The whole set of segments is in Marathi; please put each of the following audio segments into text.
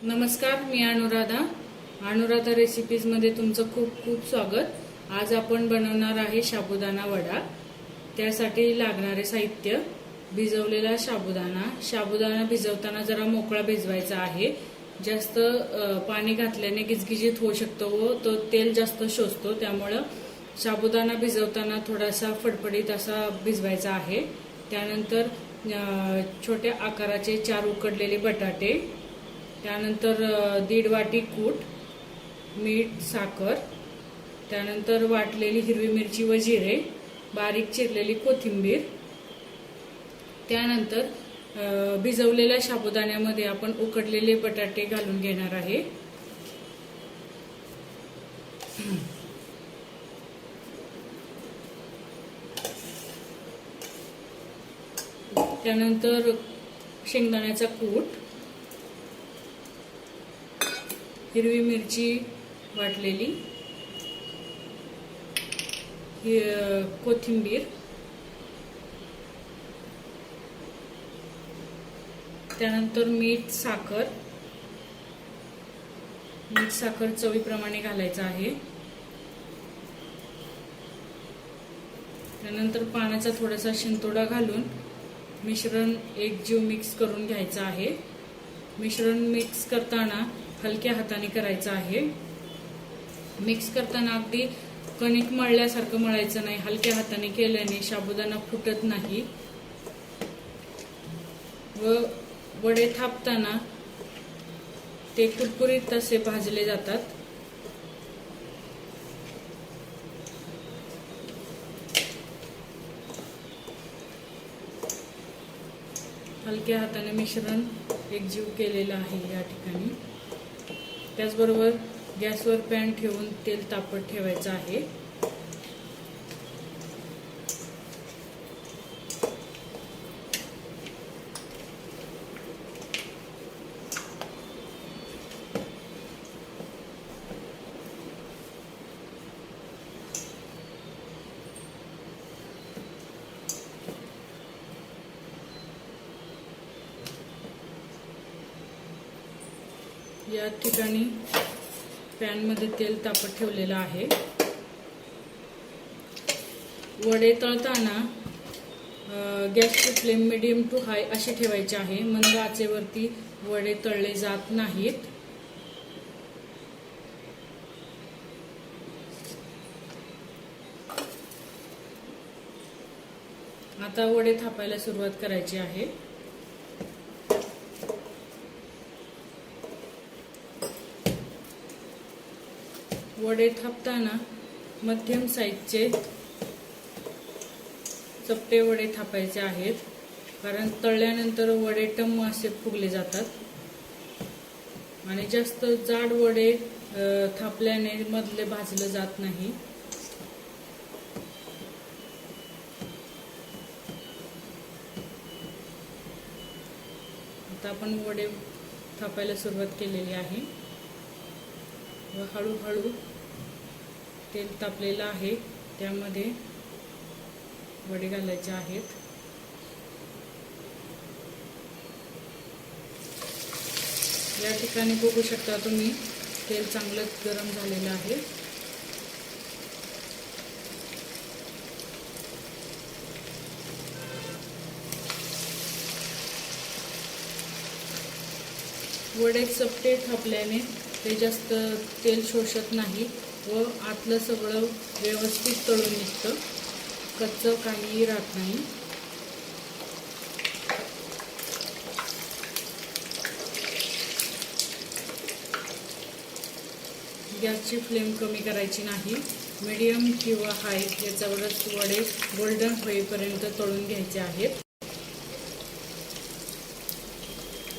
नमस्कार, मी अनुराधा रेसिपीजमध्ये तुमचं खूप खूप स्वागत। आज आपण बनवणार आहे साबुदाणा वडा। त्यासाठी लागणारे साहित्य: भिजवलेला साबुदाणा भिजवताना जरा मोकळा भिजवायचा आहे। जास्त पाणी घातल्याने गिजगिजीत होऊ शकतो व तो तेल जास्त शोषतो, त्यामुळे साबुदाणा भिजवताना थोडासा फडफडीत असा भिजवायचा आहे। त्यानंतर छोट्या आकाराचे 4 उकडलेले बटाटे, त्यानंतर 1.5 वाटी कूट, मीठ, साखर, त्यानंतर वाटलेली हिरवी मिरची व जिरे, बारीक चिरलेली कोथिंबीर। त्यानंतर भिजवलेल्या साबुदाण्यामध्ये आपण उकडलेले बटाटे घालून घेणार आहे। त्यानंतर शेंगदाण्याचा कूट, हिरवी मिरची वाटलेली, कोथिंबीर, त्यानंतर मीठ, साखर चवीप्रमाणे घालायचं आहे। त्यानंतर पाण्याचा थोडासा शिंतोडा घालून मिश्रण एकजीव मिक्स करून घ्यायचं आहे। मिश्रण मिक्स करताना हलक्या हाताने करायचं आहे। मिक्स करताना अगदी कणिक मळल्यासारखं मळायचं नाही, हलक्या हाताने केल्याने साबुदाणा फुटत नाही व वडे थापताना ते कुरकुरीत असे भाजले जातात। हलक्या हाताने मिश्रण एकजीव केलेलं आहे या ठिकाणी। त्याचबरोबर गॅसवर पॅन ठेवून तेल तापत ठेवायचं आहे। या ठिकाणी पॅन मध्ये तेल तापत ठेवलेलं आहे। वडे तळताना गॅसची फ्लेम मीडियम टू हाय अशी ठेवायची आहे। मंद आचेवरती वडे तळले जात नाहीत। आता वडे थापायला सुरुवात करायची आहे। वडे थापताना मध्यम साईजचे चपटे वडे थापायचे आहेत, कारण तळल्यानंतर वडे टम्म असे फुगले जातात आणि जास्त जाड वडे थापल्याने मधले भाजलं जात नाही। आता आपण वडे थापायला सुरुवात केलेली आहे व हळूहळू तेल तापलेलं आहे, त्यामध्ये वडे घालायचे आहेत। या ठिकाणी बघू शकता तुम्ही, तेल चांगलं गरम झालेलं आहे। वडे चपटे थापल्याने ते जास्त तेल शोषत नाही व आतलं सगळं व्यवस्थित तळून निघतं, कच्चं काहीही राहत नाही। गॅसची फ्लेम कमी करायची नाही, मीडियम किंवा हाय याच्यावरच वडे गोल्डन होईपर्यंत तळून घ्यायचे आहेत।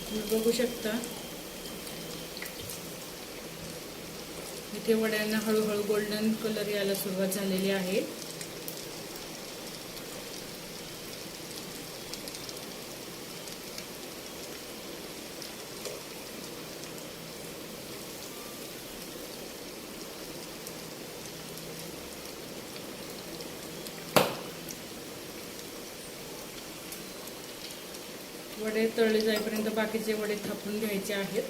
तुम्ही बघू शकता, इथे वड्यांना हळूहळू गोल्डन कलर यायला सुरुवात झालेली आहे। वडे तळले जाईपर्यंत बाकीचे वडे थापून घ्यायचे आहेत।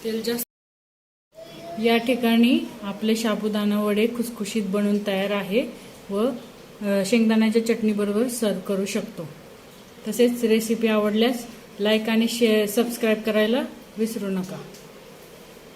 तेल जास्त। या ठिकाणी आपले साबुदाणा वडे खुसखुशीत बनून तयार आहे व शेंगदाण्याच्या चटणीबरोबर सर्व करू शकतो। तसेच रेसिपी आवडल्यास लाईक आणि सबस्क्राईब करायला विसरू नका।